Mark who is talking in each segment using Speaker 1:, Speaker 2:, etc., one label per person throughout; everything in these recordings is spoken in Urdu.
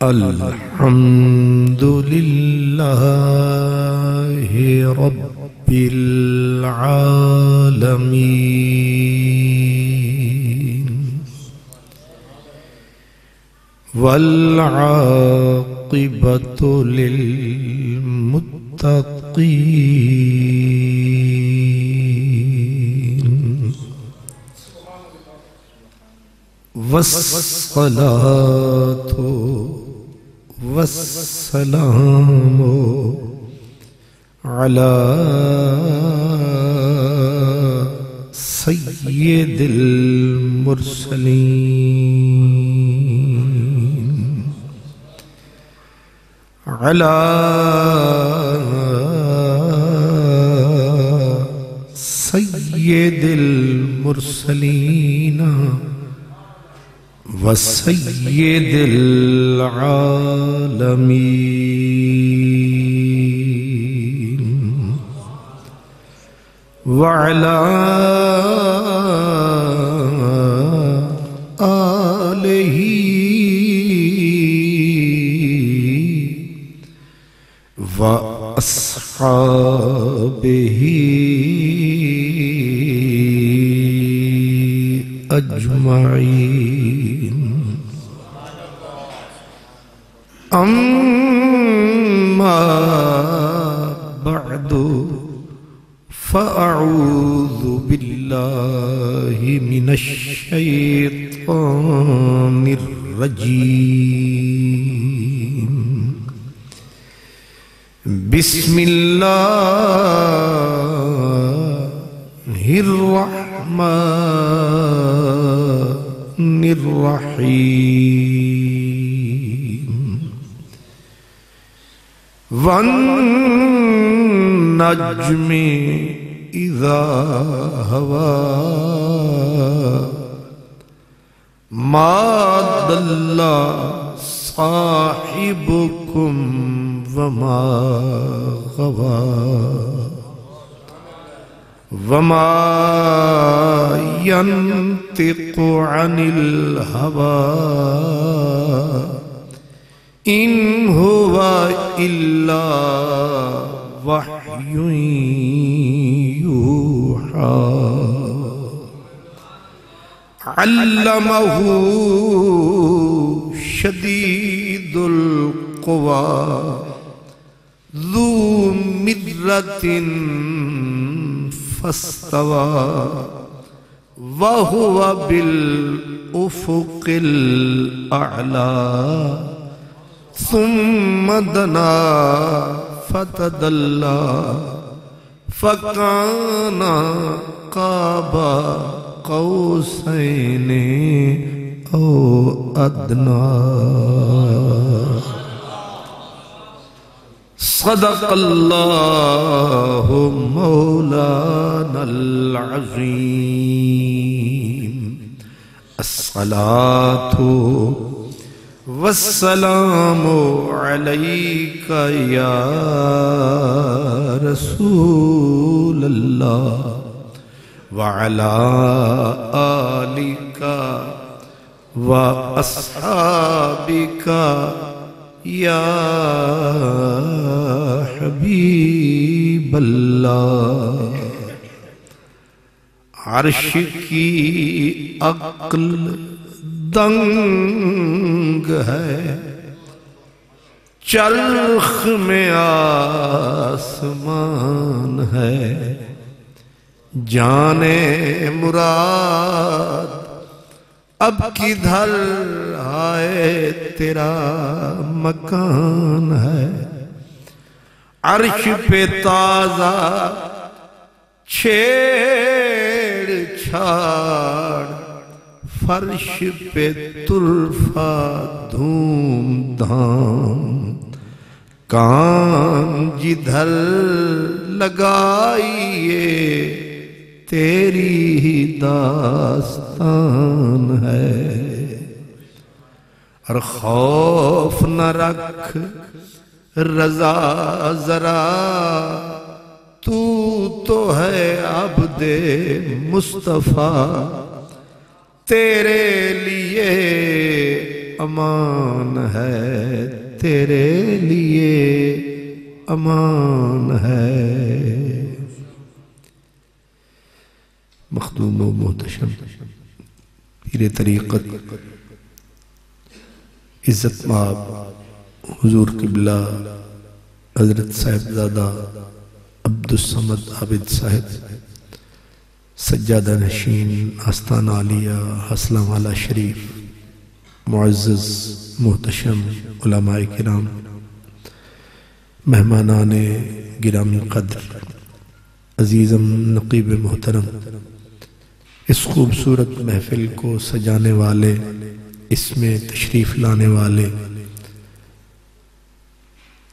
Speaker 1: الحمد لله رب العالمين والعاقبة للمتقين والصلاة والسلام على سيد المرسلين على سيد المرسلين وسيد العالمين وعلى آله وأصحابه أجمعين أما بعد فأعوذ بالله من الشيطان الرجيم بسم الله الرحمن الرحيم والنجم إذا هوى ما ضل صاحبكم وما غوى وما ينطق عن الهوى إن هو إلا وحي يوحى علمه شديد القوى ذو مرة فاستوى وهو بالأفق الأعلى ثم دنا فتدلى فكان قاب قوسين أو أدنى صدق الله مولانا العظيم الصلاة والسلام عليك يا رسول الله وعلى آلك وأصحابك يا حبیب اللہ. عرش کی عقل دنگ ہے، چرخ میں آسمان ہے، جانے مراد اب کدھر آئے تیرا مکان ہے. عرش پہ تازہ چھیڑ چھاڑ، فرش پہ طرفہ دھوم دھام، کان جدھر لگائیے تیری ہی داستان ہے. اور خوف نہ رکھ رضا ذرا، تو ہے عبد مصطفیٰ، تیرے لیے امان ہے، تیرے لیے امان ہے۔ مخدوم و محتشم پیر طریقت عزت مآب حضور قبلہ حضرت صاحبزادہ عبدالصمد عابد صاحب سجادہ نشین آستانہ عالیہ حصلہ والا شریف، معزز محتشم علماء کرام، مہمانان گرامی قدر، عزیزم نقیب محترم، اس خوبصورت محفل کو سجانے والے، اس میں تشریف لانے والے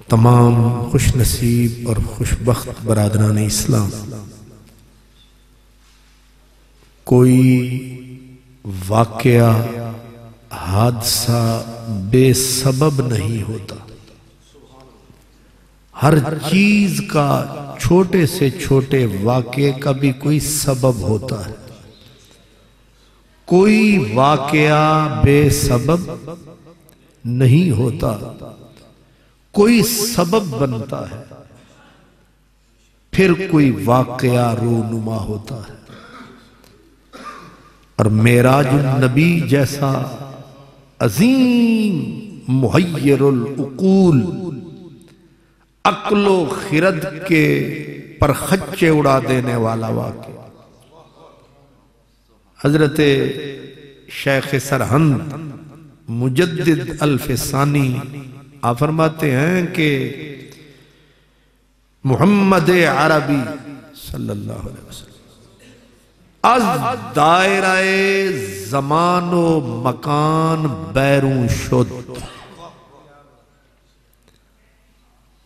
Speaker 1: تمام خوش نصیب اور خوشبخت برادران اسلام، کوئی واقعہ حادثہ بے سبب نہیں ہوتا، ہر چیز کا چھوٹے سے چھوٹے واقعے کا بھی کوئی سبب ہوتا ہے، کوئی واقعہ بے سبب نہیں ہوتا، کوئی سبب بنتا ہے پھر کوئی واقعہ رونما ہوتا ہے۔ اور معراج النبی جیسا عظیم محیر العقول، عقل و خرد کے پرخچے اڑا دینے والا واقعہ، حضرت شیخ سرہند مجدد الف ثانی آپ فرماتے ہیں کہ محمد عربی صلی اللہ علیہ وسلم از دائرہ زمان و مکان بیرون شد۔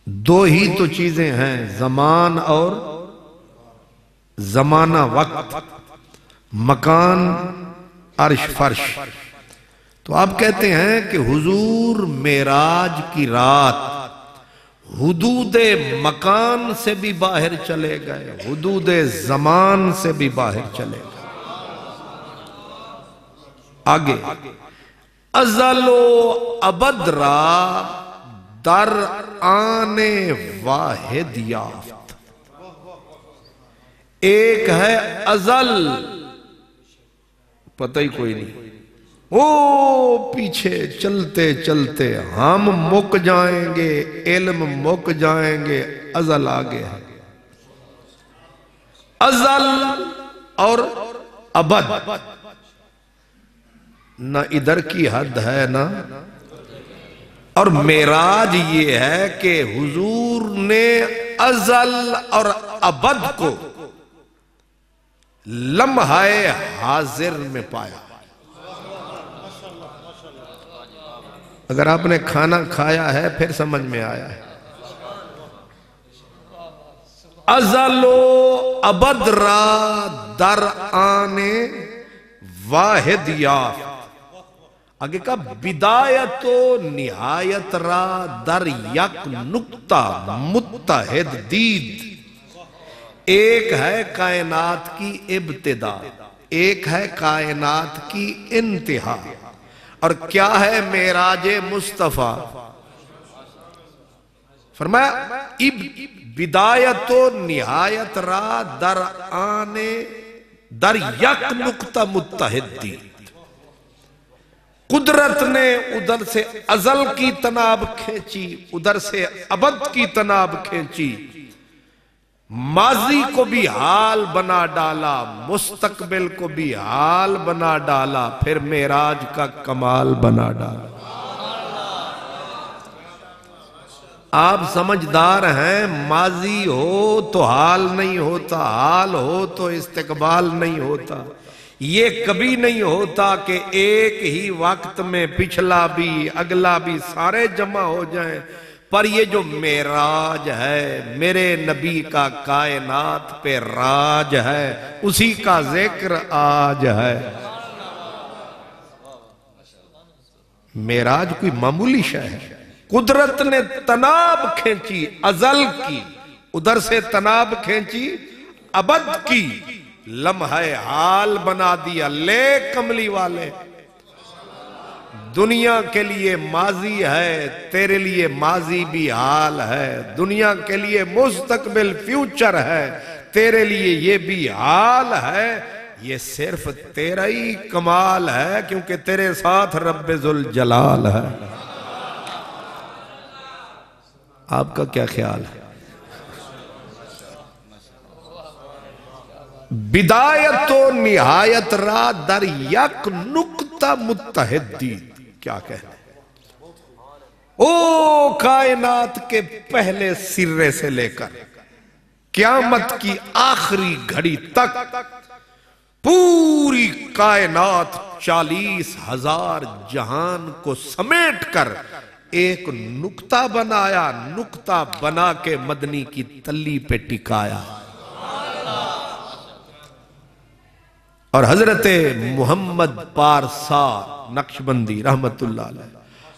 Speaker 1: دو ہی تو چیزیں ہیں، زمان اور زمانہ وقت، مکان عرش فرش۔ تو آپ کہتے ہیں کہ حضور معراج کی رات حدود مکان سے بھی باہر چلے گئے، حدود زمان سے بھی باہر چلے گئے۔ آگے ازل و ابد را در آن واحد یافت۔ ایک ہے ازل، پتہ ہی کوئی نہیں، وہ پیچھے چلتے چلتے ہم مک جائیں گے، علم مک جائیں گے، ازل آگے ہے۔ ازل اور ابد، نہ ادھر کی حد ہے نہ، اور معراج یہ ہے کہ حضور نے ازل اور ابد کو لمحہ حاضر میں پایا۔ اگر آپ نے کھانا کھایا ہے پھر سمجھ میں آیا ہے۔ ازل و ابد را در آنے واحد یافت۔ آگے کا بدایت و نہایت را در یک نقطہ متحد دید۔ ایک ہے کائنات کی ابتدا، ایک ہے کائنات کی انتہا، اور کیا ہے معراج مصطفیٰ؟ فرمایا بدایت و نہایت را در آنے در یک نقطہ متحد دی۔ قدرت نے ادھر سے ازل کی تناب کھینچی، ادھر سے ابد کی تناب کھینچی، ماضی کو بھی حال بنا ڈالا، مستقبل کو بھی حال بنا ڈالا، پھر معراج کا کمال بنا ڈالا۔ آپ سمجھدار ہیں، ماضی ہو تو حال نہیں ہوتا، حال ہو تو استقبال نہیں ہوتا۔ یہ کبھی نہیں ہوتا کہ ایک ہی وقت میں پچھلا بھی اگلا بھی سارے جمع ہو جائیں، پر یہ جو معراج ہے، میرے نبی کا کائنات پہ راج ہے، اسی کا ذکر آج ہے۔ معراج کوئی معمولی شے ہے، قدرت نے تناب کھینچی ازل کی، ادھر سے تناب کھینچی ابد کی، لمحہ حال بنا دیا۔ لے کملی والے دنیا کے لیے ماضی ہے، تیرے لیے ماضی بھی حال ہے، دنیا کے لیے مستقبل فیوچر ہے، تیرے لیے یہ بھی حال ہے، یہ صرف تیرا ہی کمال ہے کیونکہ تیرے ساتھ رب ذوالجلال ہے۔ آپ کا کیا خیال ہے؟ بدایت و نہایت را در یک نقطہ متحد دید۔ کیا کہنا ہے؟ او کائنات کے پہلے سرے سے لے کر قیامت کی آخری گھڑی تک پوری کائنات 40,000 جہان کو سمیٹ کر ایک نقطہ بنایا، نقطہ بنا کے مدنی کی تلی پہ ٹکایا۔ اور حضرت محمد پارسا نقشبندی رحمت اللہ علیہ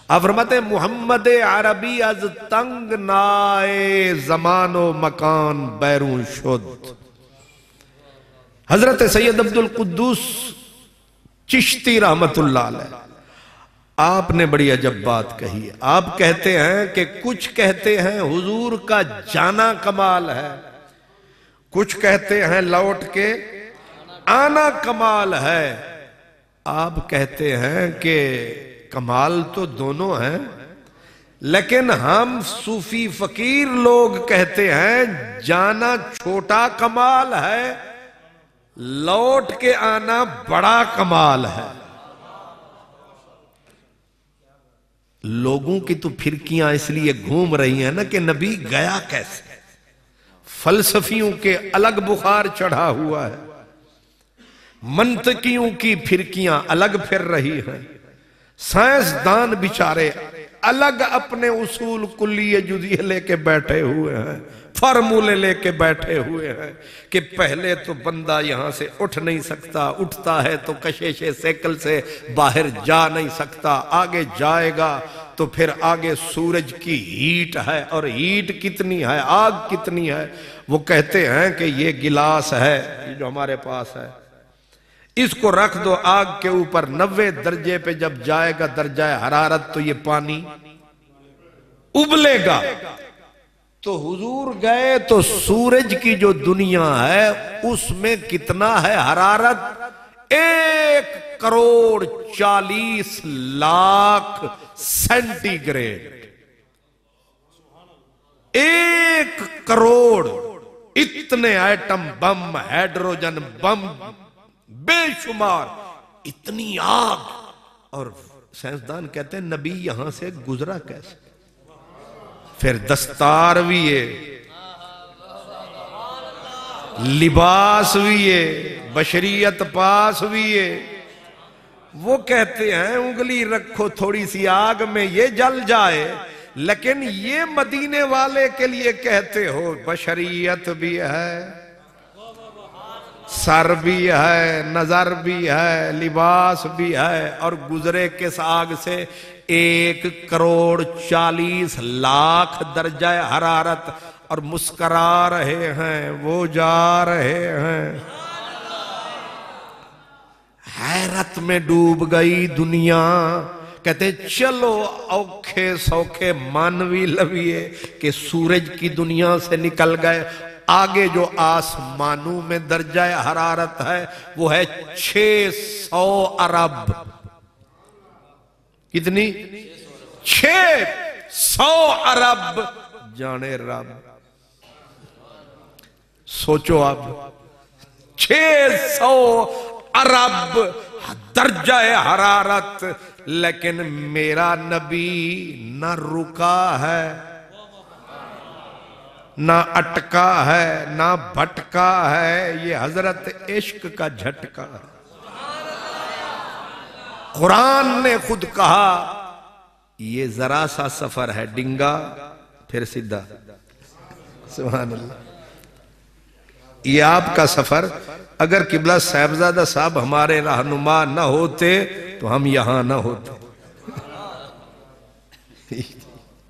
Speaker 1: آپ فرماتے ہیں محمد عربی از تنگ نائے زمان و مکان بیرون شد۔ حضرت سید عبدالقدوس چشتی رحمت اللہ علیہ آپ نے بڑی عجب بات کہی ہے۔ آپ کہتے ہیں کہ کچھ کہتے ہیں حضور کا جانا کمال ہے، کچھ کہتے ہیں لوٹ کے آنا کمال ہے، آپ کہتے ہیں کہ کمال تو دونوں ہیں، لیکن ہم صوفی فقیر لوگ کہتے ہیں جانا چھوٹا کمال ہے، لوٹ کے آنا بڑا کمال ہے۔ لوگوں کی تو پھرکیاں اس لیے گھوم رہی ہیں نا کہ نبی گیا کیسے، فلسفیوں کے الگ بخار چڑھا ہوا ہے، منطقیوں کی پھرکیاں الگ پھر رہی ہیں، سائنسدان بیچارے الگ اپنے اصول کلیہ جزیہ لے کے بیٹھے ہوئے ہیں، فارمولے لے کے بیٹھے ہوئے ہیں کہ پہلے تو بندہ یہاں سے اٹھ نہیں سکتا، اٹھتا ہے تو کشش سیکل سے باہر جا نہیں سکتا، آگے جائے گا تو پھر آگے سورج کی ہیٹ ہے، اور ہیٹ کتنی ہے، آگ کتنی ہے۔ وہ کہتے ہیں کہ یہ گلاس ہے یہ جو ہمارے پاس ہے، اس کو رکھ دو آگ کے اوپر، 90 درجے پہ جب جائے گا درجہ حرارت تو یہ پانی ابلے گا۔ تو حضور گئے تو سورج کی جو دنیا ہے اس میں کتنا ہے حرارت؟ 1,40,00,000 سینٹی گریڈ، 1 کروڑ اتنے ایٹم بم، ہیڈروجن بم بے شمار، اتنی آگ، اور سائنسدان کہتے ہیں نبی یہاں سے گزرا کیسے؟ پھر دستار بھی ہے، لباس بھی ہے، بشریت پاس بھی ہے۔ وہ کہتے ہیں انگلی رکھو تھوڑی سی آگ میں یہ جل جائے، لیکن یہ مدینے والے کے لیے کہتے ہو بشریت بھی ہے، سر بھی ہے، نظر بھی ہے، لباس بھی ہے، اور گزرے کس آگ سے؟ 1,40,00,000 درجہ حرارت، اور مسکرا رہے ہیں، وہ جا رہے ہیں۔ حیرت میں ڈوب گئی دنیا، کہتے چلو اوکھے سوکھے مانوی لویے کہ سورج کی دنیا سے نکل گئے، آگے جو آسمانوں میں درجہ حرارت ہے وہ ہے 600 ارب۔ کتنی؟ 600 ارب جانے رب۔ سوچو اب 600 ارب درجہ حرارت، لیکن میرا نبی نہ رکا ہے، نہ اٹکا ہے، نہ بھٹکا ہے، یہ حضرت عشق کا جھٹکا ہے۔ قرآن نے خود کہا یہ ذرا سا سفر ہے، ڈنگا پھر سیدھا۔ سبحان اللہ۔ یہ آپ کا سفر، اگر قبلہ صاحبزادہ صاحب ہمارے رہنما نہ ہوتے تو ہم یہاں نہ ہوتے۔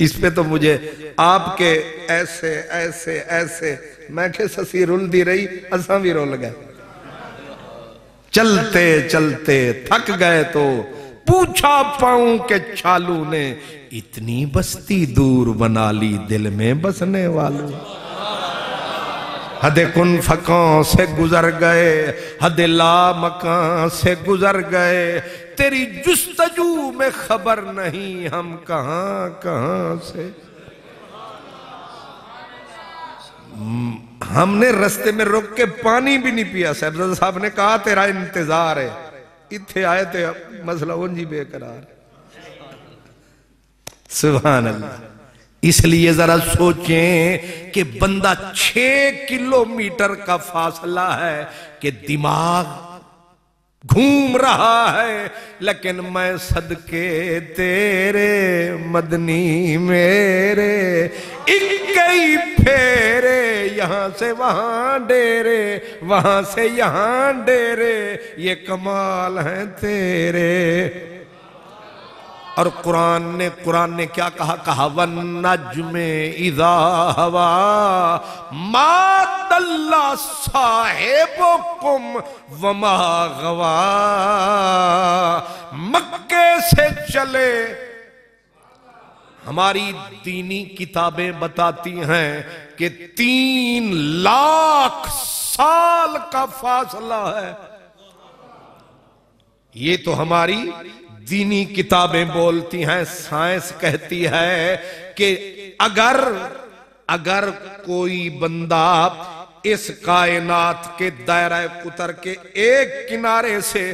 Speaker 1: اس پہ تو مجھے آپ کے ایسے ایسے ایسے میں کہ سسی رول دی رہی، اساں بھی رول گئے۔ چلتے چلتے تھک گئے تو پوچھا پاؤں کے چھالو نے اتنی بستی دور بنا لی دل میں بسنے والوں. حد کن فکاں سے گزر گئے حد لا مکان سے گزر گئے تیری جستجو میں خبر نہیں ہم کہاں کہاں سے. ہم نے رستے میں رک کے پانی بھی نہیں پیا. صاحبزادہ صاحب نے کہا تیرا انتظار ہے. اتھے آئے تھے مسئلہ انجی بے قرار. سبحان اللہ. اس لیے ذرا سوچیں کہ بندہ 6 کلومیٹر کا فاصلہ ہے کہ دماغ گھوم رہا ہے لیکن میں صدقے تیرے مدنی میرے اکئی پھیرے یہاں سے وہاں ڈیرے وہاں سے یہاں ڈیرے یہ کمال ہیں تیرے. اور قرآن نے کیا کہا؟ کہا وَالنَّجْمِ اِذَا هَوَا مَا ضَلَّ صَاحِبُكُمْ وَمَا غَوَا. مکے سے چلے. ہماری دینی کتابیں بتاتی ہیں کہ 3 لاکھ سال کا فاصلہ ہے. یہ تو ہماری دینی کتابیں بولتی ہیں. سائنس کہتی ہے کہ اگر کوئی بندہ اس کائنات کے دائرہ قطر کے ایک کنارے سے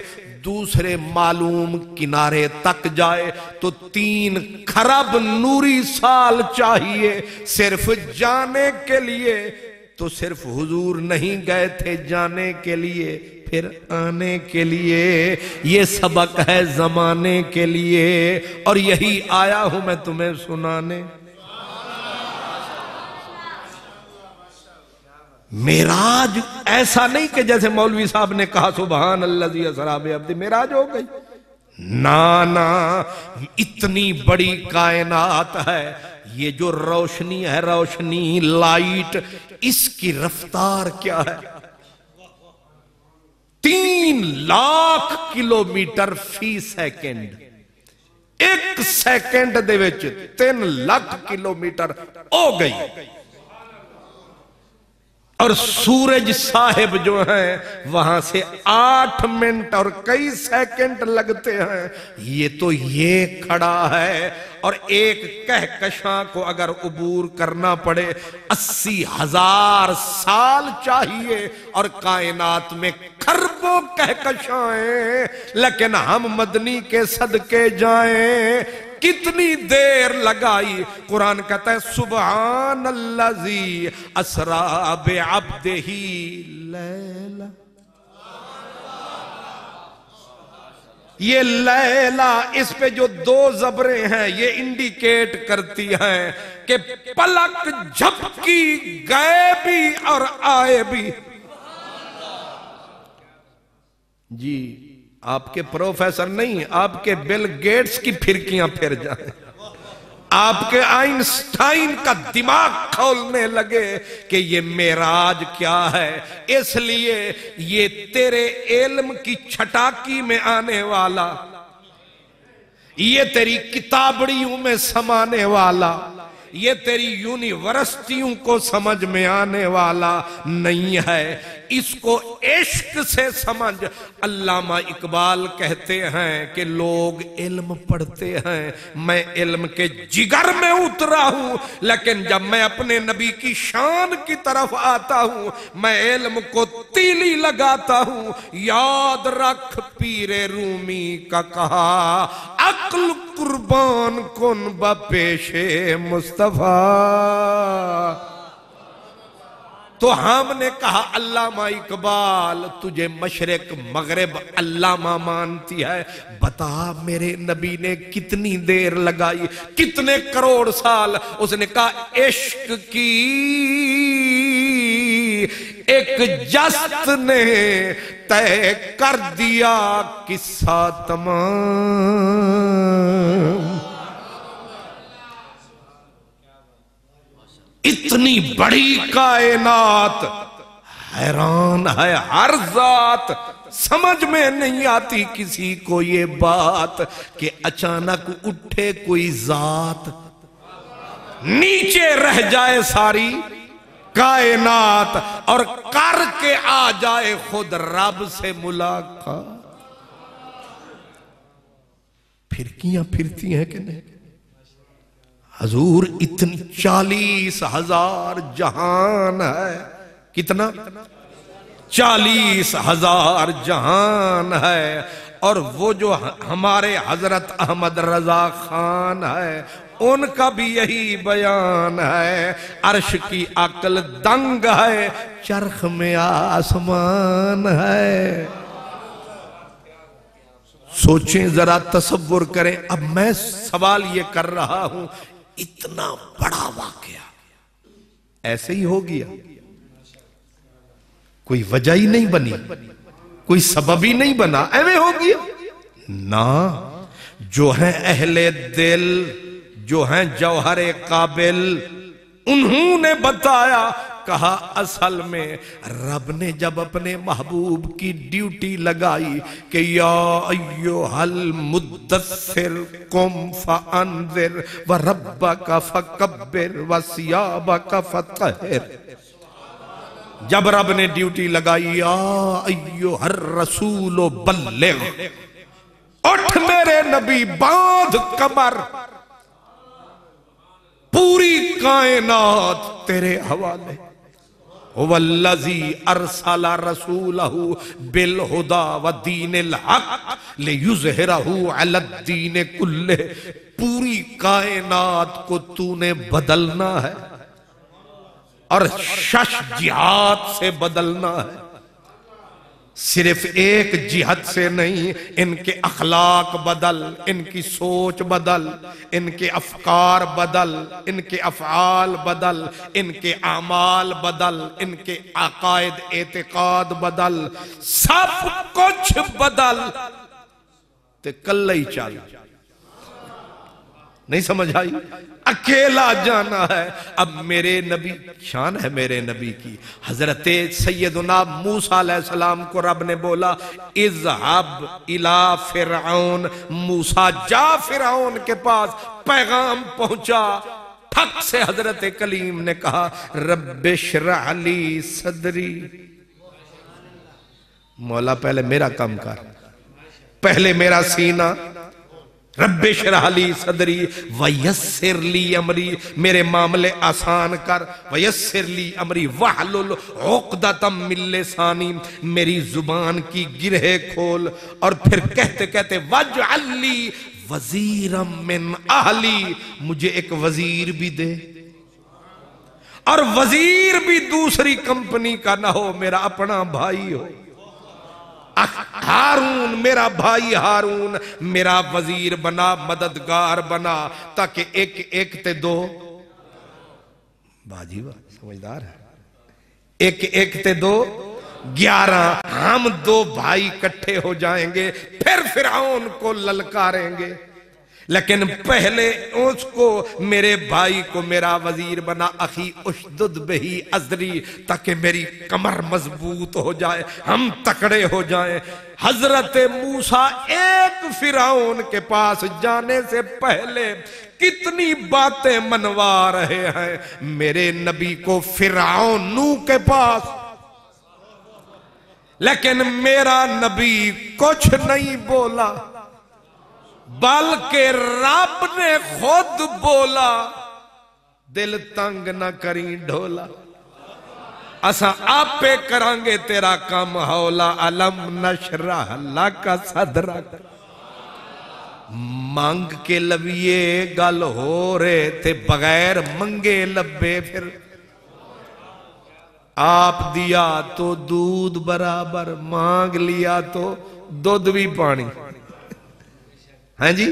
Speaker 1: دوسرے معلوم کنارے تک جائے تو 3 کھرب نوری سال چاہیے صرف جانے کے لیے. تو صرف حضور نہیں گئے تھے جانے کے لیے پھر آنے کے لیے. یہ سبق ہے زمانے کے لیے اور یہی آیا ہوں میں تمہیں سنانے. معراج ایسا نہیں کہ جیسے مولوی صاحب نے کہا سبحان الذی اسری بعبدہ معراج ہو گئی. نا اتنی بڑی کائنات ہے. یہ جو روشنی ہے روشنی لائٹ اس کی رفتار کیا ہے؟ 3 لاکھ کلومیٹر فی سیکنڈ. ایک سیکنڈ دے وچ 3 لاکھ کلومیٹر ہو گئی. اور سورج صاحب جو ہیں وہاں سے 8 منٹ اور کئی سیکنڈ لگتے ہیں. یہ تو یہ کھڑا ہے اور ایک کہکشاں کو اگر عبور کرنا پڑے 80,000 سال چاہیے اور کائنات میں کھربوں کہکشائیں. لیکن ہم مدنی کے صدقے جائیں کتنی دیر لگائی. قرآن کہتا ہے سبحان الذی اسری بعبدہ لیلا. یہ لیلا اس پہ جو 2 زبریں ہیں یہ انڈیکیٹ کرتی ہیں کہ پلک جھپکی گئے بھی اور آئے بھی. جی آپ کے پروفیسر نہیں آپ کے بل گیٹس کی پھرکیاں پھر جائیں. آپ کے آئنسٹائن کا دماغ کھولنے لگے کہ یہ معراج کیا ہے. اس لیے یہ تیرے علم کی چھٹاکی میں آنے والا یہ تیری کتابڑیوں میں سمانے والا یہ تیری یونیورسٹیوں کو سمجھ میں آنے والا نہیں ہے. اس کو عشق سے سمجھ. علامہ اقبال کہتے ہیں کہ لوگ علم پڑھتے ہیں میں علم کے جگر میں اترا ہوں لیکن جب میں اپنے نبی کی شان کی طرف آتا ہوں میں علم کو تیلی لگاتا ہوں. یاد رکھ پیر رومی کا کہا عقل قربان کن بپیش مصطفیٰ. تو ہم نے کہا علامہ اقبال تجھے مشرق مغرب علامہ مانتی ہے بتا میرے نبی نے کتنی دیر لگائی کتنے کروڑ سال. اس نے کہا عشق کی ایک جست نے طے کر دیا قصہ تمام. اتنی بڑی کائنات حیران ہے ہر ذات سمجھ میں نہیں آتی کسی کو یہ بات کہ اچانک اٹھے کوئی ذات نیچے رہ جائے ساری کائنات اور کر کے آ جائے خود رب سے ملاقات. پھرکیاں پھرتی ہیں کہ نہیں؟ حضور اتنی 40,000 جہان ہے. کتنا؟ 40,000 جہان ہے. اور وہ جو ہمارے حضرت احمد رضا خان ہے ان کا بھی یہی بیان ہے. عرش کی عقل دنگ ہے، چرخ میں آسمان ہے. سوچیں ذرا، تصور کریں. اب میں سوال یہ کر رہا ہوں، اتنا بڑا واقعہ ایسے ہی ہو گیا؟ کوئی وجہ ہی نہیں بنی، کوئی سبب ہی نہیں بنا، ایویں ہو گیا نا. جو ہیں اہل دل، جو ہیں جوہر قابل، انہوں نے بتایا. کہا اصل میں رب نے جب اپنے محبوب کی ڈیوٹی لگائی کہ یا ایھا المدثر قم فانذر وربک فکبر وثیابک فطہر، جب رب نے ڈیوٹی لگائی یا ایھا الرسول بلغ، اٹھ میرے نبی باندھ کمر، پوری کائنات تیرے حوالے. وَالَّذِي أَرْسَلَ رَسُولَهُ بِالْهُدَى وَدِينِ الْحَقِّ لِيُظْهِرَهُ عَلَى الدِّينِ كُلِّهِ. پوری کائنات کو تو نے بدلنا ہے اور 6 جہات سے بدلنا ہے. صرف ایک جہت سے نہیں، ان کے اخلاق بدل، ان کی سوچ بدل، ان کے افکار بدل، ان کے افعال بدل، ان کے اعمال بدل، ان کے عقائد اعتقاد بدل، سب کچھ بدل تے کل ہی چل. نہیں سمجھ آئی؟ اکیلا جانا ہے. اب میرے نبی، شان ہے میرے نبی کی، حضرت سیدنا موسیٰ علیہ السلام کو رب نے بولا اذهب الى فرعون، موسیٰ جا فرعون کے پاس، پیغام پہنچا. ٹھک سے حضرت کلیم نے کہا رب اشرح لی صدری. مولا پہلے میرا کام کر، پہلے میرا سینہ. رب اشرح لی صدری ویسر لی امری، میرے معاملے آسان کر. ویسر لی امری واحلل عقدۃ من لسانی، میری زبان کی گرہ کھول. اور پھر کہتے کہتے واجعل لی وزیرا من اہلی، مجھے ایک وزیر بھی دے. اور وزیر بھی دوسری کمپنی کا نہ ہو، میرا اپنا بھائی ہو. ہارون، میرا بھائی ہارون میرا وزیر بنا، مددگار بنا، تاکہ ایک ایک تے دو. باجی واہ، سمجھدار ہے. ایک ایک تے دو 11، ہم 2 بھائی کٹھے ہو جائیں گے، پھر فرعون کو للکاریں گے. لیکن پہلے اس کو، میرے بھائی کو میرا وزیر بنا. اخی اشدد بہی ازری، تاکہ میری کمر مضبوط ہو جائے، ہم تکڑے ہو جائیں. حضرت موسیٰ ایک فرعون کے پاس جانے سے پہلے کتنی باتیں منوا رہے ہیں میرے نبی کو فرعونوں کے پاس. لیکن میرا نبی کچھ نہیں بولا، بلکہ رب نے خود بولا دل تنگ نہ کریں ڈھولا، اسا آپ پہ کرانگے تیرا کام ہولا. علم نشرح لک صدرک. مانگ کے لبیے گل ہو رہے تھے، بغیر منگے لبے. پھر آپ دیا تو دودھ برابر، مانگ لیا تو دودھ بھی پانی. ہاں جی،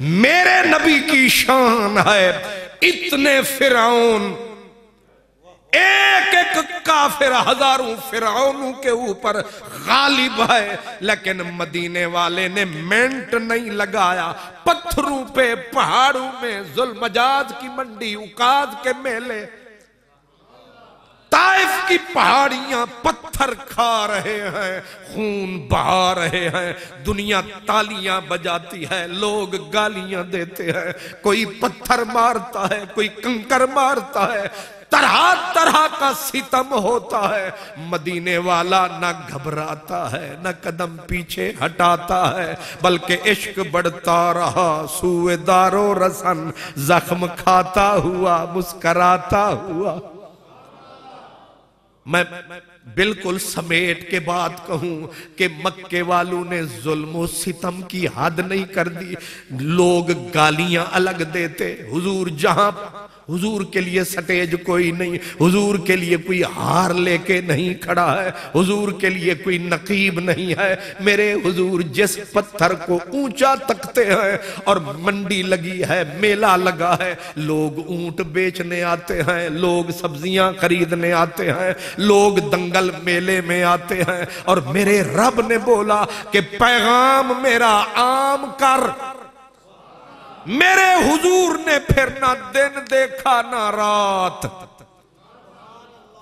Speaker 1: میرے نبی کی شان ہے. اتنے فرعون، ایک ایک کافر ہزاروں فرعونوں کے اوپر غالب ہے، لیکن مدینے والے نے منٹ نہیں لگایا. پتھروں پہ، پہاڑوں میں، ذوالمجاز کی منڈی، عکاظ کے میلے، طائف کی پہاڑیاں پتھر کھا رہے ہیں، خون بہا رہے ہیں، دنیا تالیاں بجاتی ہے، لوگ گالیاں دیتے ہیں، کوئی پتھر مارتا ہے، کوئی کنکر مارتا ہے، طرح طرح کا ستم ہوتا ہے، مدینے والا نہ گھبراتا ہے، نہ قدم پیچھے ہٹاتا ہے، بلکہ عشق بڑھتا رہا، سوئے دارو رسن، زخم کھاتا ہوا، مسکراتا ہوا۔ میں بالکل سمیٹ کے بات کہوں کہ مکے والوں نے ظلم و ستم کی حد نہیں کر دی، لوگ گالیاں الگ دیتے، حضور جہاں حضور کے لیے سٹیج کوئی نہیں، حضور کے لیے کوئی ہار لے کے نہیں کھڑا ہے، حضور کے لیے کوئی نقیب نہیں ہے، میرے حضور جس پتھر کو اونچا تکتے ہیں، اور منڈی لگی ہے، میلہ لگا ہے، لوگ اونٹ بیچنے آتے ہیں، لوگ سبزیاں خریدنے آتے ہیں، لوگ دنگل میلے میں آتے ہیں، اور میرے رب نے بولا کہ پیغام میرا عام کر۔ میرے حضور نے پھر نہ دن دیکھا نہ رات،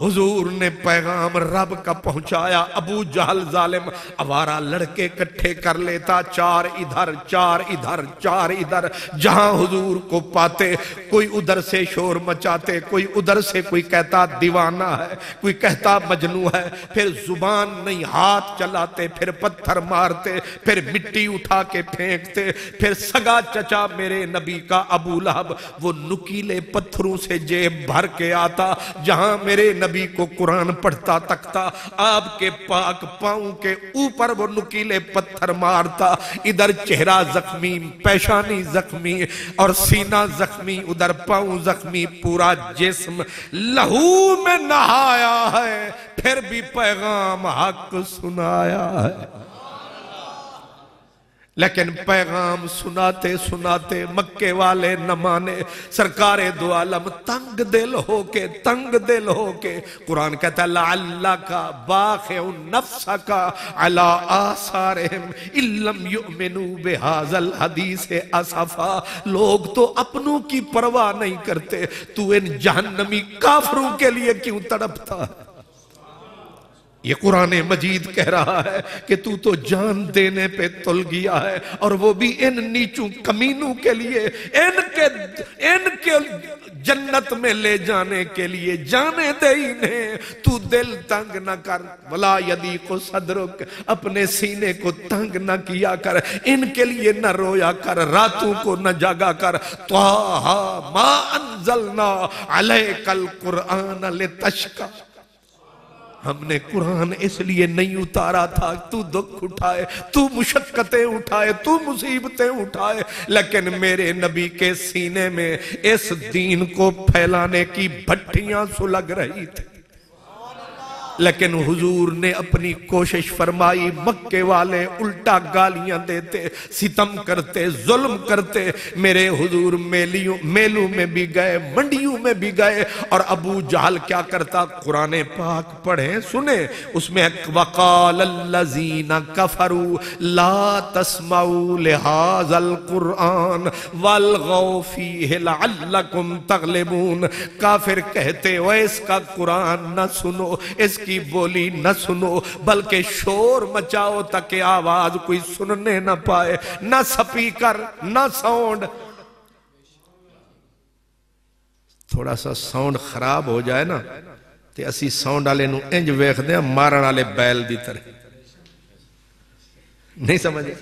Speaker 1: حضور نے پیغام رب کا پہنچایا۔ ابو جہل ظالم آوارہ لڑکے کٹھے کر لیتا، چار ادھر چار ادھر چار ادھر، جہاں حضور کو پاتے کوئی ادھر سے شور مچاتے، کوئی ادھر سے، کوئی کہتا دیوانہ ہے، کوئی کہتا مجنوں ہے، پھر زبان نہیں ہاتھ چلاتے، پھر پتھر مارتے، پھر مٹی اٹھا کے پھینکتے، پھر سگا چچا میرے نبی کا ابو لہب وہ نکیلے پتھروں سے جیب بھر کے آتا، جہاں میرے نبی کو قرآن پڑھتا تکتا، آپ کے پاک پاؤں کے اوپر وہ نکیلے پتھر مارتا، ادھر چہرہ زخمی، پیشانی زخمی، اور سینہ زخمی، ادھر پاؤں زخمی، پورا جسم لہو میں نہایا ہے، پھر بھی پیغام حق سنایا ہے۔ لیکن پیغام سناتے سناتے مکے والے نہ مانے، سرکار دو عالم تنگ دل ہو کے قرآن کہتا ہے لعلک باخع نفسک علی آثارہم ان لم یؤمنوا بہذا الحدیث اسفا۔ لوگ تو اپنوں کی پرواہ نہیں کرتے، تو ان جہنمی کافروں کے لیے کیوں تڑپتا ہے؟ یہ قرآن مجید کہہ رہا ہے کہ تو جان دینے پہ تل گیا ہے، اور وہ بھی ان نیچوں کمینوں کے لیے، ان کے جنت میں لے جانے کے لیے، جانے دے انہیں، تو دل تنگ نہ کر، ولا یضیق صدرک، اپنے سینے کو تنگ نہ کیا کر، ان کے لیے نہ رویا کر، راتوں کو نہ جاگا کر۔ طٰہٰ ما انزلنا علیک القرآن لتشقیٰ، ہم نے قرآن اس لیے نہیں اتارا تھا تو دکھ اٹھائے، تو مشقتیں اٹھائے، تو مصیبتیں اٹھائے، لیکن میرے نبی کے سینے میں اس دین کو پھیلانے کی بھٹیاں سلگ رہی تھی، لیکن حضور نے اپنی کوشش فرمائی۔ مکے والے الٹا گالیاں دیتے، ستم کرتے، ظلم کرتے، میرے حضور میلوں میں بھی گئے، منڈیوں میں بھی گئے، اور ابو جہل کیا کرتا؟ قرآن پاک پڑھیں سنیں، اس میں وَقَالَ الَّذِينَ كَفَرُوا لَا تَسْمَعُوا لِهَذَا الْقُرْآنِ وَالْغَوْا فِيهِ لَعَلَّكُمْ تَغْلِبُونَ۔ کافر کہتے ہو اس کا قرآن نہ سنو، اس کی بولی نہ سنو، بلکہ شور مچاؤ تاکہ آواز کوئی سننے نہ پائے، نہ سپیکر نہ ساؤنڈ۔ تھوڑا سا ساؤنڈ خراب ہو جائے نا تے اسی ساؤنڈ آلے نو انج ویکھ دیں مارن آلے بیل دی طرح، نہیں سمجھے؟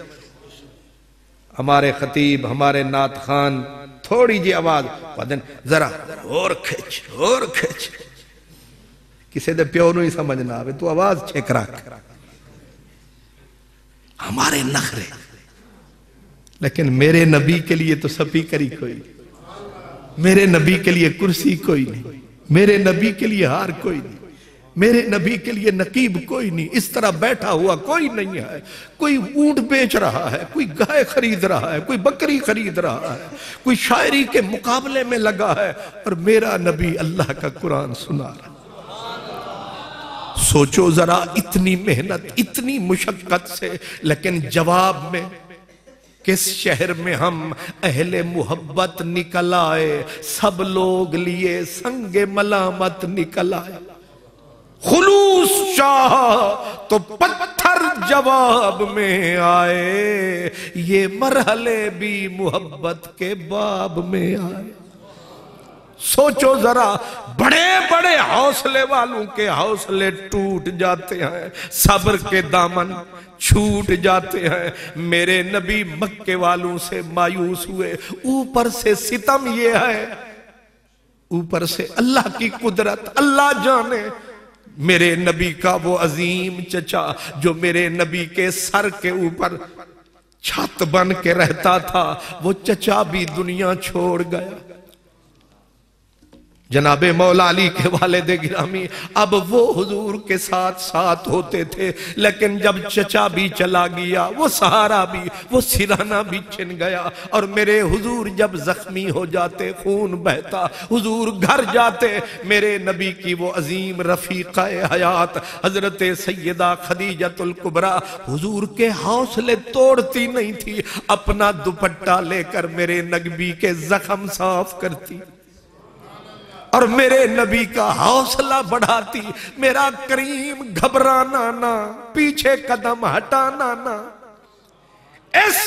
Speaker 1: ہمارے خطیب، ہمارے نعت خان تھوڑی جی آواز پدن ذرا اور کھچ کسے دے پیو نو ہی سمجھنا آوے، تو آواز چھک رکھ، ہمارے نخرے۔ لیکن میرے نبی کے لیے تو سپیکر ہی کوئی نہیں، میرے نبی کے لیے کرسی کوئی نہیں، میرے نبی کے لیے ہار کوئی نہیں، میرے نبی کے لیے نقیب کوئی نہیں، اس طرح بیٹھا ہوا کوئی نہیں ہے۔ کوئی اونٹ بیچ رہا ہے، کوئی گائے خرید رہا ہے، کوئی بکری خرید رہا ہے، کوئی شاعری کے مقابلے میں لگا ہے، اور میرا نبی اللہ کا قرآن سنا رہا ہے۔ سوچو ذرا، اتنی محنت، اتنی مشقت سے، لیکن جواب میں کس شہر میں ہم اہل محبت نکل آئے، سب لوگ لیے سنگ ملامت نکل آئے۔ خلوص شاہ تو پتھر جواب میں آئے، یہ مرحلے بھی محبت کے باب میں آئے۔ سوچو ذرا، بڑے بڑے حوصلے والوں کے حوصلے ٹوٹ جاتے ہیں، صبر کے دامن چھوٹ جاتے ہیں۔ میرے نبی مکے والوں سے مایوس ہوئے، اوپر سے ستم یہ ہے، اوپر سے اللہ کی قدرت، اللہ جانے۔ میرے نبی کا وہ عظیم چچا جو میرے نبی کے سر کے اوپر چھت بن کے رہتا تھا، وہ چچا بھی دنیا چھوڑ گیا۔ جناب مولا علی کے والد گرامی، اب وہ حضور کے ساتھ ساتھ ہوتے تھے، لیکن جب چچا بھی چلا گیا، وہ سہارا بھی، وہ سرہنہ بھی چھن گیا، اور میرے حضور جب زخمی ہو جاتے، خون بہتا، حضور گھر جاتے، میرے نبی کی وہ عظیم رفیقہ حیات حضرت سیدہ خدیجہ الکبریٰ حضور کے حوصلے توڑتی نہیں تھی، اپنا دوپٹہ لے کر میرے نبی کے زخم صاف کرتی اور میرے نبی کا حوصلہ بڑھاتی۔ میرا کریم گھبرانا نہ، پیچھے قدم ہٹانا نہ، اس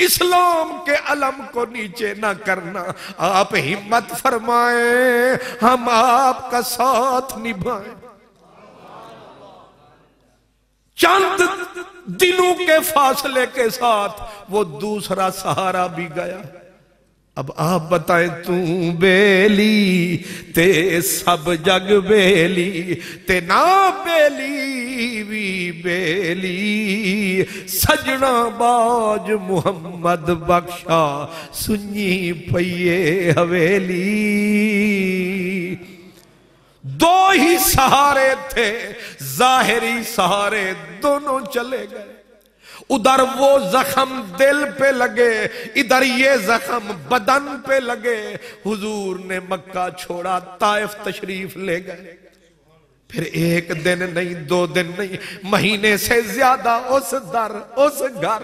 Speaker 1: اسلام کے علم کو نیچے نہ کرنا۔ آپ ہمت فرمائیں، ہم آپ کا ساتھ نبھائیں۔ چند دنوں کے فاصلے کے ساتھ وہ دوسرا سہارا بھی گیا۔ اب آپ بتائیں، تو بیلی تے سب جگ بیلی تے نا بیلی وی بیلی، سجنا باج محمد بخشا سنی پئیے حویلی۔ دو ہی سہارے تھے، ظاہری سہارے دونوں چلے گئے۔ ادھر وہ زخم دل پہ لگے، ادھر یہ زخم بدن پہ لگے۔ حضور نے مکہ چھوڑا، طائف تشریف لے گئے۔ پھر ایک دن نہیں، دو دن نہیں، مہینے سے زیادہ اس در، اس گھر،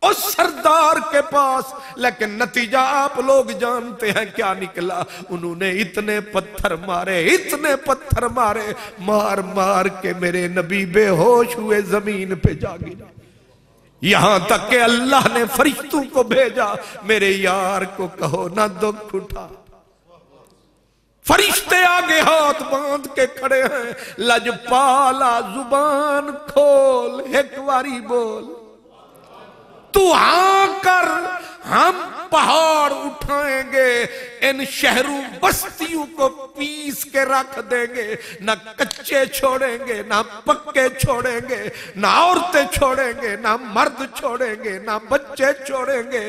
Speaker 1: اس سردار کے پاس، لیکن نتیجہ آپ لوگ جانتے ہیں کیا نکلا۔ انہوں نے اتنے پتھر مارے، اتنے پتھر مارے، مار مار کے میرے نبی بے ہوش ہوئے، زمین پہ جا گرے۔ یہاں تک کہ اللہ نے فرشتوں کو بھیجا، میرے یار کو کہو نہ دکھ اٹھا۔ فرشتے آگے ہاتھ باندھ کے کھڑے ہیں، لجپالا زبان کھول، ایک واری بول، تو ہاں کر، ہم پہاڑ اٹھائیں گے، ان شہروں بستیوں کو پیس کے رکھ دیں گے، نہ کچے چھوڑیں گے، نہ پکے چھوڑیں گے، نہ عورتیں چھوڑیں گے، نہ مرد چھوڑیں گے، نہ بچے چھوڑیں گے۔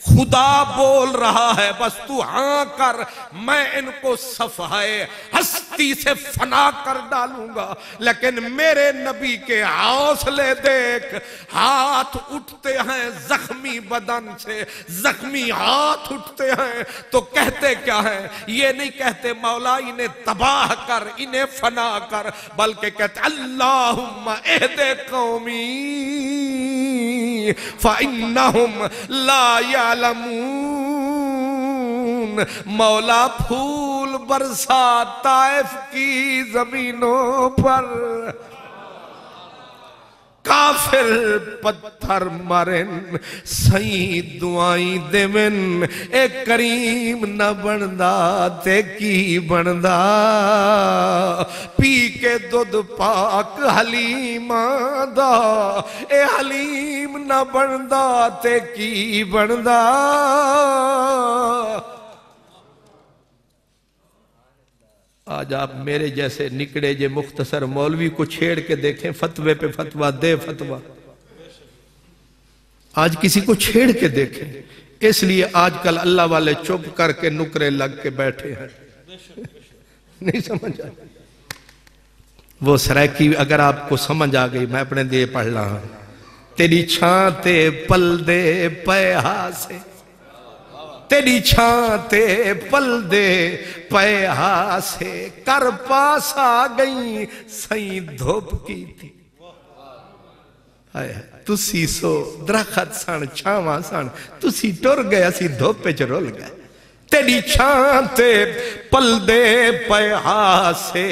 Speaker 1: خدا بول رہا ہے، بس تو ہاں کر، میں ان کو صفحۂ ہستی سے فنا کر ڈالوں گا۔ لیکن میرے نبی کے حوصلے دیکھ، ہاتھ اٹھتے ہیں زخمی بدن سے، زخمی ہاتھ اٹھتے ہیں تو کہتے کیا ہیں؟ یہ نہیں کہتے مولا انہیں تباہ کر، انہیں فنا کر، بلکہ کہتے اللہم اہد قومی فَإِنَّهُمْ لَا يَعْلَمُونَ۔ مولا پھول برسا طائف کی زمینوں پر، کافر پتھر مارن، سائیں دعائیں دیون، اے کریم نہ بندا تے کی بندا، پی کے دودھ پاک حلیم دا، اے حلیم نہ بندا تے کی بندا۔ آج آپ میرے جیسے نکڑے جے مختصر مولوی کو چھیڑ کے دیکھیں، فتوے پہ فتوہ دے فتوہ، آج کسی کو چھیڑ کے دیکھیں۔ اس لیے آج کل اللہ والے چپ کر کے نکرے لگ کے بیٹھے ہیں، نہیں سمجھ آئی؟ وہ سرائکی اگر آپ کو سمجھ آ گئی، میں اپنے دیے پڑھ رہا ہوں، تیری چھانتے پل دے پیہا سے، تیری چھانتے پل دے پیہا سے، کر پاس آ گئی سائیں دھوپ کی تھی۔ تسی سو درخت سن چھاواں سن، تسی ٹر گئے اسی دھوپ پہ رول گئے۔ تیری چھانتے پل دے پیہا سے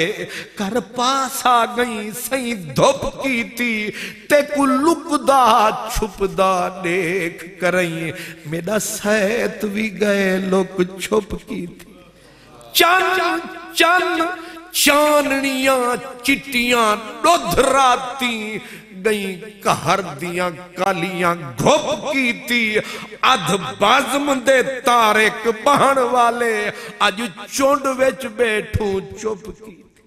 Speaker 1: کر پاس آ گئی سئی دھوپ کی تھی تے کو لکدا چھپدا دیکھ کریں میرا سیت بھی گئے لوگ چھپ کی تھی چان چان چاننیاں چٹیاں ڈودھراتی گئیں کہر دیاں کالیاں گھوپ کی تھی ادھ بازم دے تارک بہن والے آج چونڈ ویچ بیٹھوں چپ کی تھی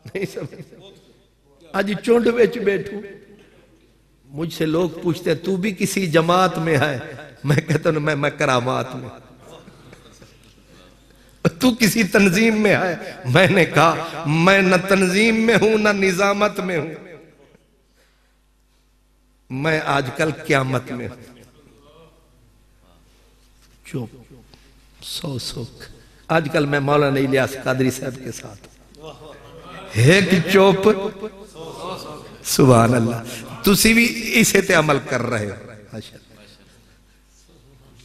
Speaker 1: نہیں سمجھ آج چونڈ ویچ بیٹھوں مجھ سے لوگ پوچھتے ہیں تو بھی کسی جماعت میں ہے میں کہتا ہوں میں کرامات میں تو کسی تنظیم میں ہے میں نے کہا میں نہ تنظیم میں ہوں نہ نظامت میں ہوں میں آج کل قیامت میں ہوں چوپ سو سوک آج کل میں مولانا الیاس قادری صاحب کے ساتھ ایک چوپ سبحان اللہ تسی بھی اسے تے عمل کر رہے ہو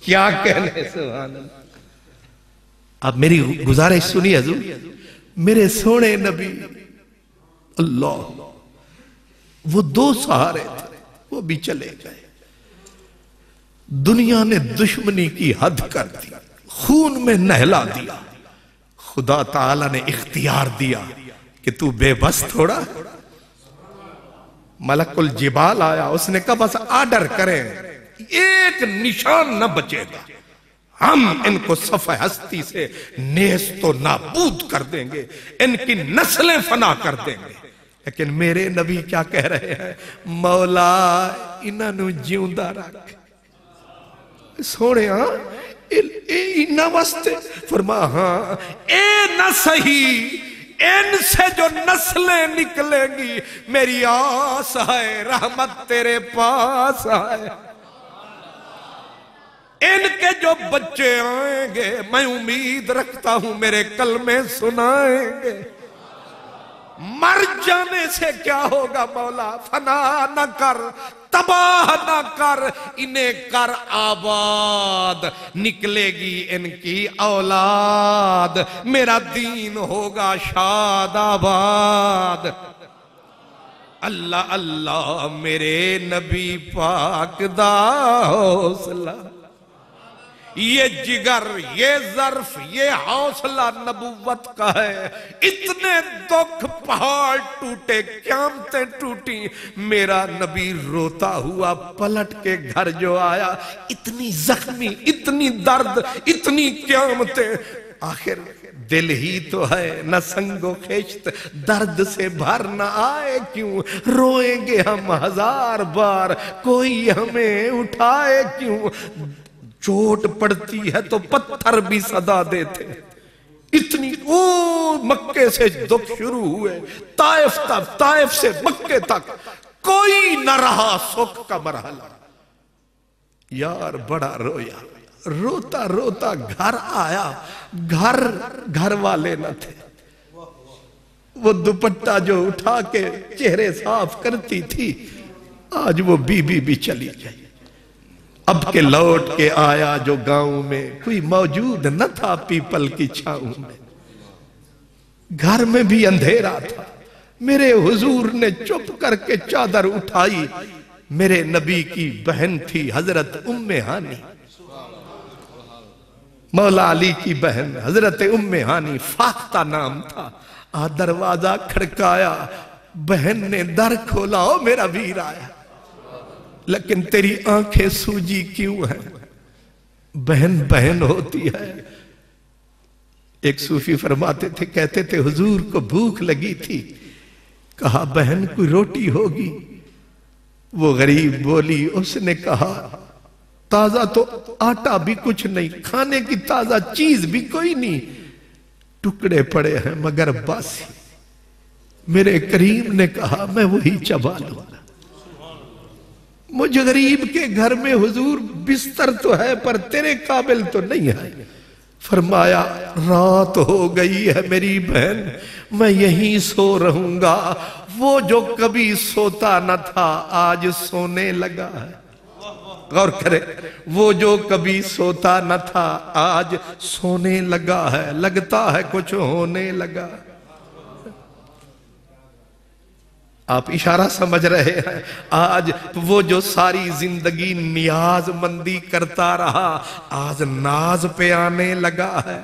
Speaker 1: کیا کہنے سبحان اللہ اب میری گزارش سنی حضور میرے سونے نبی اللہ وہ دو سہارے تھے وہ بھی چلے گئے دنیا نے دشمنی کی حد کر دی خون میں نہلا دیا خدا تعالیٰ نے اختیار دیا کہ تو بے بس تھوڑا ملک الجبال آیا اس نے کہا بس آرڈر کریں ایک نشان نہ بچے گا ہم ان کو صفحہ ہستی سے نیست و نابود کر دیں گے ان کی نسلیں فنا کر دیں گے لیکن میرے نبی کیا کہہ رہے ہیں مولا انہوں جیوندہ رکھ سوڑے ہاں انہاں واسطے فرما ہاں اے نہ صحیح ان سے جو نسلیں نکلیں گی میری آس ہے رحمت تیرے پاس ہے ان کے جو بچے آئیں گے میں امید رکھتا ہوں میرے کلمے سنائیں گے مر جانے سے کیا ہوگا مولا فنا نہ کر تباہ نہ کر انہیں کر آباد نکلے گی ان کی اولاد میرا دین ہوگا شاد آباد اللہ اللہ میرے نبی پاک دا حوصلہ یہ جگر یہ ظرف یہ حوصلہ نبوت کا ہے اتنے دکھ پہاڑ ٹوٹے قیامتیں ٹوٹی میرا نبی روتا ہوا پلٹ کے گھر جو آیا اتنی زخمی اتنی درد اتنی قیامتیں آخر دل ہی تو ہے نہ سنگ و خشت درد سے بھر نہ آئے کیوں روئیں گے ہم ہزار بار کوئی ہمیں اٹھائے کیوں چوٹ پڑتی ہے تو پتھر بھی صدا دیتے اتنی مکے سے دکھ شروع ہوئے طائف تک طائف سے مکے تک کوئی نہ رہا سکھ کا مرحلہ یار بڑا رویا روتا روتا گھر آیا گھر والے نہ تھے وہ دوپٹہ جو اٹھا کے چہرے صاف کرتی تھی آج وہ بی بھی چلی گئی اب کے لوٹ کے آیا جو گاؤں میں کوئی موجود نہ تھا پیپل کی چھاؤں میں گھر میں بھی اندھیرا تھا میرے حضور نے چپ کر کے چادر اٹھائی میرے نبی کی بہن تھی حضرت ام ہانی مولا علی کی بہن حضرت ام ہانی فاختہ نام تھا دروازہ کھڑکایا بہن نے در کھولا میرا ویر آیا لیکن تیری آنکھیں سوجی کیوں ہیں بہن بہن ہوتی ہے ایک صوفی فرماتے تھے کہتے تھے حضور کو بھوک لگی تھی کہا بہن کوئی روٹی ہوگی وہ غریب بولی اس نے کہا تازہ تو آٹا بھی کچھ نہیں کھانے کی تازہ چیز بھی کوئی نہیں ٹکڑے پڑے ہیں مگر باسی میرے کریم نے کہا میں وہی چبا لوں مجھ غریب کے گھر میں حضور بستر تو ہے پر تیرے قابل تو نہیں ہے فرمایا رات ہو گئی ہے میری بہن میں یہیں سو رہوں گا وہ جو کبھی سوتا نہ تھا آج سونے لگا ہے غور کرے، وہ جو کبھی سوتا نہ تھا آج سونے لگا ہے، لگتا ہے کچھ ہونے لگا۔ آپ اشارہ سمجھ رہے ہیں، آج وہ جو ساری زندگی نیاز مندی کرتا رہا آج ناز پہ آنے لگا ہے،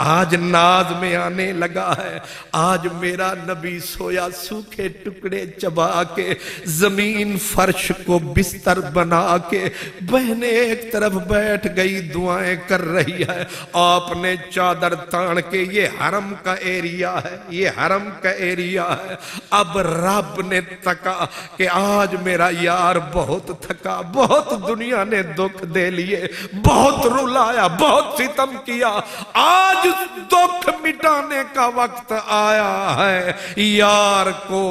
Speaker 1: آج ناز میں آنے لگا ہے۔ آج میرا نبی سویا سوکھے ٹکڑے چبا کے، زمین فرش کو بستر بنا کے، بہنیں ایک طرف بیٹھ گئی دعائیں کر رہی ہے، آپ نے چادر تان کے، یہ حرم کا ایریا ہے، یہ حرم کا ایریا ہے۔ اب رب نے تکا کہ آج میرا یار بہت تھکا، بہت دنیا نے دکھ دے لیے، بہت رلایا، بہت ستم کیا، آج دکھ مٹانے کا وقت آیا ہے۔ یار کو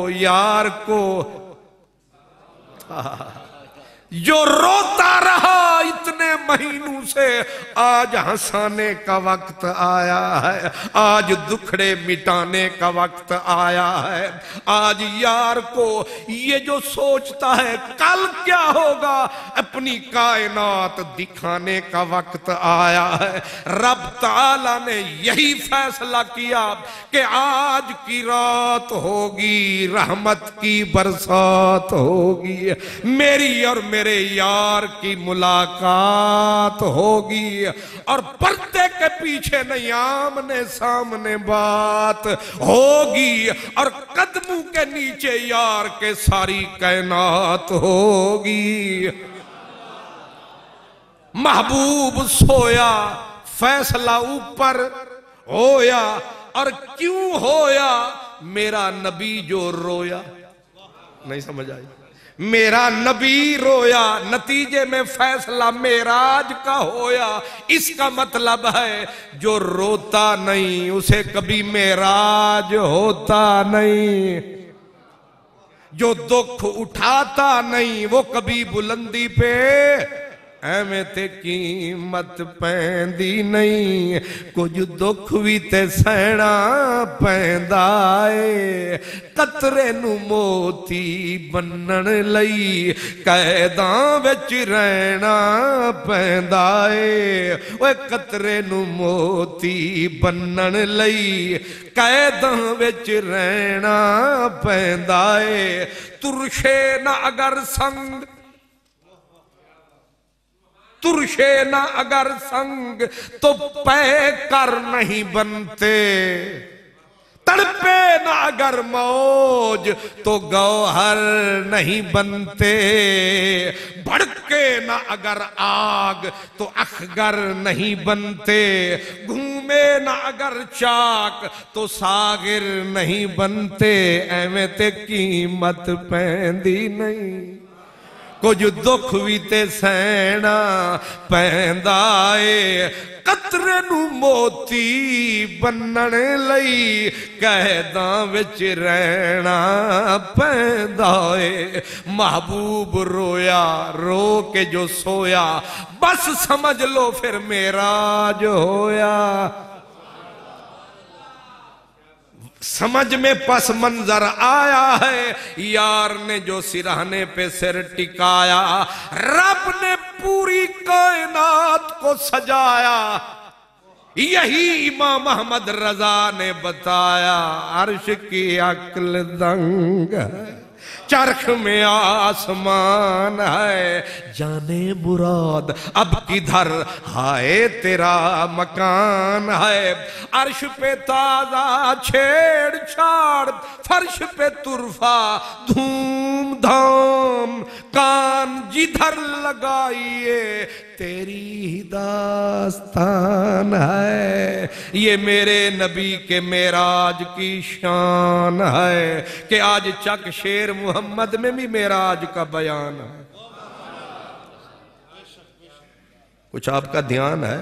Speaker 1: جو روتا رہا اتنے مہینوں سے، آج ہنسانے کا وقت آیا ہے، آج دکھڑے مٹانے کا وقت آیا ہے۔ آج یار کو یہ جو سوچتا ہے کل کیا ہوگا، اپنی کائنات دکھانے کا وقت آیا ہے۔ رب تعالیٰ نے یہی فیصلہ کیا کہ آج کی رات ہوگی، رحمت کی برسات ہوگی، میری اور میرے یار کی ملاقات ہوگی، اور پردے کے پیچھے نہیں آمنے سامنے بات ہوگی، اور قدموں کے نیچے یار کے ساری کائنات ہوگی۔ محبوب سویا، فیصلہ اوپر ہویا، اور کیوں ہویا؟ میرا نبی جو رویا، نہیں سمجھ آئی، میرا نبی رویا، نتیجے میں فیصلہ معراج کا ہویا۔ اس کا مطلب ہے جو روتا نہیں اسے کبھی معراج ہوتا نہیں، جو دکھ اٹھاتا نہیں وہ کبھی بلندی پہ ایویں تے قیمت پیندی نہیں۔ کچھ دکھ بھی تے سہنا پیندا اے، قطرے نو موتی بنن لئی قیداں وچ رہنا پیندا اے، اوے قطرے نو موتی بنن لئی قیداں وچ رہنا پیندا اے۔ ترشے نہ اگر سنگ، ترشے نہ اگر سنگ تو پے کر نہیں بنتے، تڑپے نہ اگر موج تو گوہر نہیں بنتے، بھڑکے نہ اگر آگ تو اخگر نہیں بنتے، گھومے نہ اگر چاک تو ساغر نہیں بنتے، ایویں تے قیمت پیندی نہیں۔ کچھ دکھ بھی تے سہنا پیندا اے، قطرے نو موتی بنن لئی قیداں وچ رہنا پیندا اے۔ محبوب رویا، رو کے جو سویا، بس سمجھ لو پھر معراج ہویا۔ سمجھ میں پس منظر آیا ہے، یار نے جو سرہانے پہ سر ٹکایا، رب نے پوری کائنات کو سجایا، یہی امام احمد رضا نے بتایا۔ عرش کی عقل دنگ ہے، چرخ میں آسمان ہے، جانے مراد اب کدھر ہائے تیرا مکان ہے۔ عرش پہ تازہ چھیڑ چھاڑ، فرش پہ طرفہ دھوم دھام، کان جدھر لگائیے تیری داستان ہے۔ یہ میرے نبی کے معراج کی شان ہے کہ آج چک شیر محمد میں بھی معراج کا بیان ہے۔ کچھ آپ کا دھیان ہے؟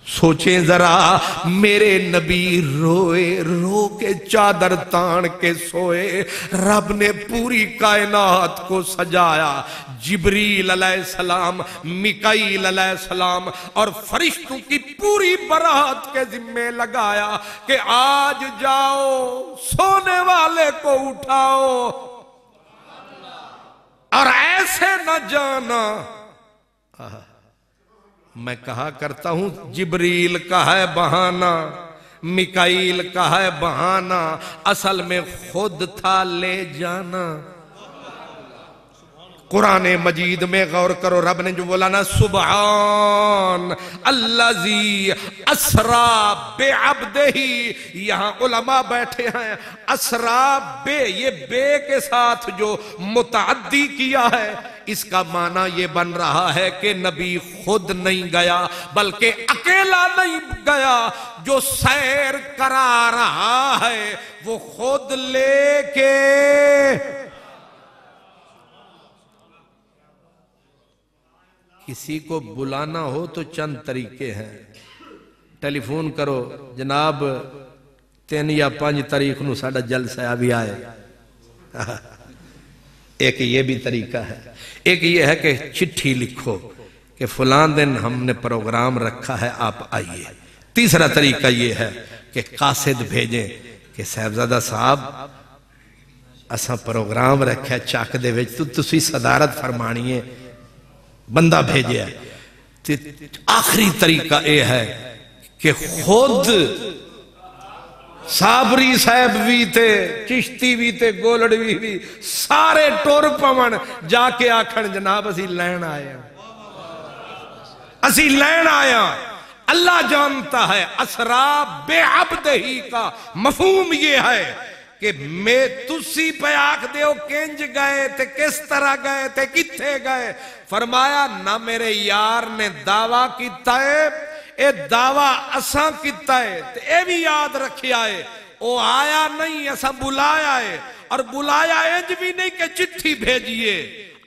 Speaker 1: سوچیں ذرا، میرے نبی روئے، رو کے چادر تان کے سوئے، رب نے پوری کائنات کو سجایا، جبریل علیہ السلام، میکائیل علیہ السلام اور فرشتوں کی پوری برات کے ذمے لگایا کہ آج جاؤ سونے والے کو اٹھاؤ، اور ایسے نہ جانا میں کہا کرتا ہوں جبریل کا ہے بہانہ، میکائیل کا ہے بہانہ، اصل میں خود تھا لے جانا۔ قرآن مجید میں غور کرو، رب نے جو بولا نا سبحان الذی اسرا بعبدہ، یہاں علماء بیٹھے ہیں، اسرا بے، یہ بے کے ساتھ جو متعدی کیا ہے اس کا معنی یہ بن رہا ہے کہ نبی خود نہیں گیا بلکہ اکیلا نہیں گیا، جو سیر کرا رہا ہے وہ خود لے کے۔ کسی کو بلانا ہو تو چند طریقے ہیں، ٹیلی فون کرو جناب 3 یا 5 تاریخ نو ساڑا جلسہ ابھی آئے، ایک یہ بھی طریقہ ہے۔ ایک یہ ہے کہ چٹھی لکھو کہ فلان دن ہم نے پروگرام رکھا ہے آپ آئیے۔ تیسرا طریقہ یہ ہے کہ قاصد بھیجیں کہ صاحبزادہ صاحب اساں پروگرام رکھا ہے چاک دے وچ، تسی صدارت فرمانی ہے، بندہ بھیجے ہے۔ آخری طریقہ یہ ہے کہ خود صابری صاحب بھی تے، چشتی بھی تے، گولڑوی بھی، سارے ٹور پون جا کے آکھن جناب اسی لین آئے ہیں، اسی لین آئے ہیں۔ اللہ جانتا ہے اسرا بعبدہ کا مفہوم یہ ہے کہ میں تسی پہ آکھ دیو کنج گئے تے کس طرح گئے تے کتھے گئے، فرمایا نہ میرے یار نے دعویٰ کیتا ہے، اے دعویٰ اساں کیتا ہے، تے اے بھی یاد رکھی آئے، او آیا نہیں اساں بلایا ہے، اور بلایا انج بھی نہیں کہ چٹھی بھیجئے،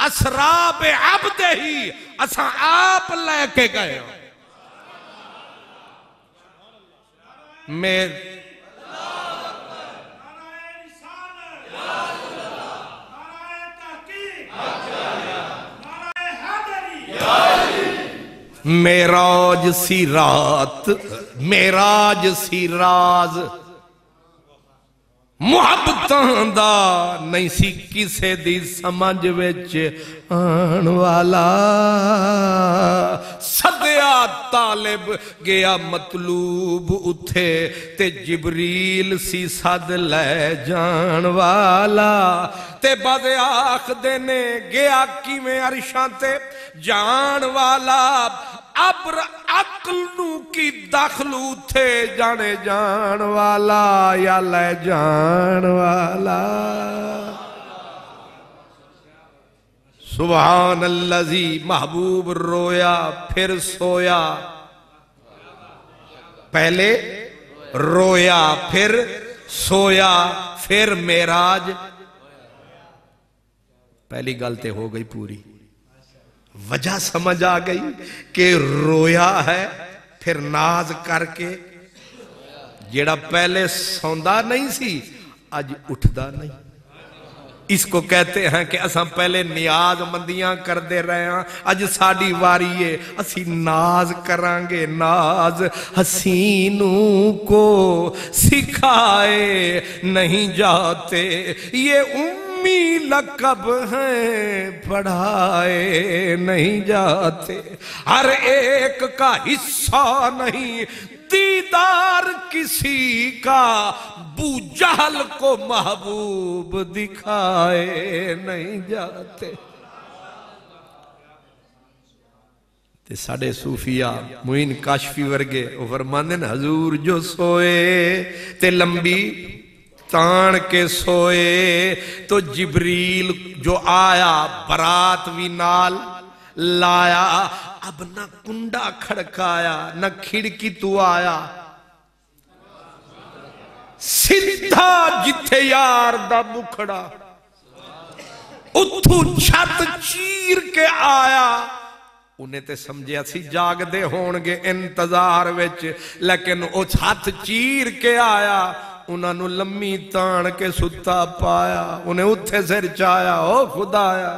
Speaker 1: اسرا بعبدہ اساں آپ لے کے گئے۔ میراج سی رات، میراج سی راز، محبتاں دا نہیں سی کسے دی سمجھ وچ آن والا، صدیا طالب گیا مطلوب اتھے تے جبریل سی صد لے جان والا، تے بعد آخ دینے گیا کی میں عرشان تے جان والا، ابر عقل نو کی داخلو تھے جانے جان والا یا لے جان والا۔ سبحان اللذی، محبوب رویا پھر سویا، پہلے رویا پھر سویا پھر معراج، پہلی گلتے ہو گئی پوری، وجہ سمجھ آ گئی کہ رویا ہے پھر ناز کر کے، جیڑا پہلے سوندا نہیں سی آج اٹھدا نہیں، اس کو کہتے ہیں کہ اساں پہلے نیاز مندیاں کر دے رہے ہیں، آج ساڑی واری ہے اسی ناز کرانگے، ناز حسینوں کو سکھائے نہیں جاتے، یہ امی لقب ہیں پڑھائے نہیں جاتے، ہر ایک کا حصہ نہیں دیدار کسی کا، بو جہل کو محبوب دکھائے نہیں جاتے۔ تے ساڑے صوفیہ معین کاشفی ورگے وہ فرماندے نا حضور جو سوئے تے لمبی تان کے سوئے، تو جبریل جو آیا برات وی نال لایا، اب نہ کنڈا کھڑکایا نہ کھڑکی تو آیا، سدھا جتھے یار دا مکھڑا، اتھو چھت چیر کے آیا، انہیں تے سمجھے سی جاگ دے ہونگے انتظار وچ، لیکن او چھت چیر کے آیا، انہاں نو لمی تان کے ستا پایا، انہیں اتھے سر چایا، او خدایا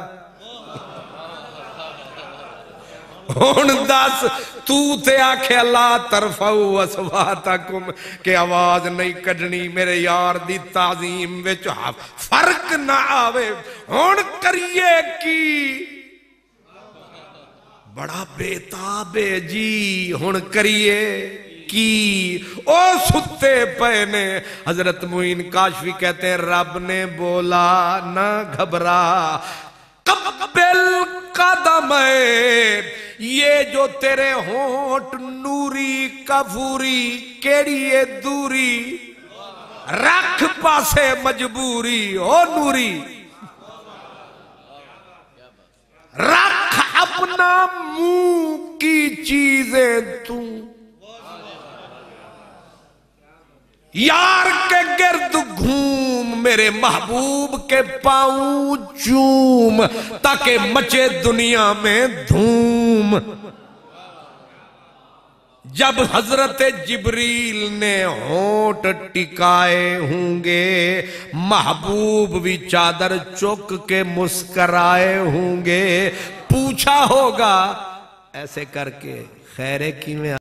Speaker 1: ہون دس تو تے آکھے اللہ ترفعوا اصواتکم کہ آواز نہیں کڈنی میرے یار دی تعظیم وچ فرق نہ آوے، ہون کریے کی بڑا بیتابے جی ہن کریے کی او ستے پہنے حضرت معین کاشفی کہتے ہیں رب نے بولا نہ گھبرا قبل قدم یہ جو تیرے ہونٹ نوری کفوری کیڑی یہ دوری رکھ پاسے مجبوری او نوری رکھ اپنا منہ کی چیزیں تو یار کے گرد گھوم میرے محبوب کے پاؤں چوم تاکہ مچے دنیا میں دھوم جب حضرت جبریل نے ہونٹ ٹکائے ہوں گے محبوب بھی چادر چک کے مسکرائے ہوں گے پوچھا ہوگا ایسے کر کے خیرے کی میں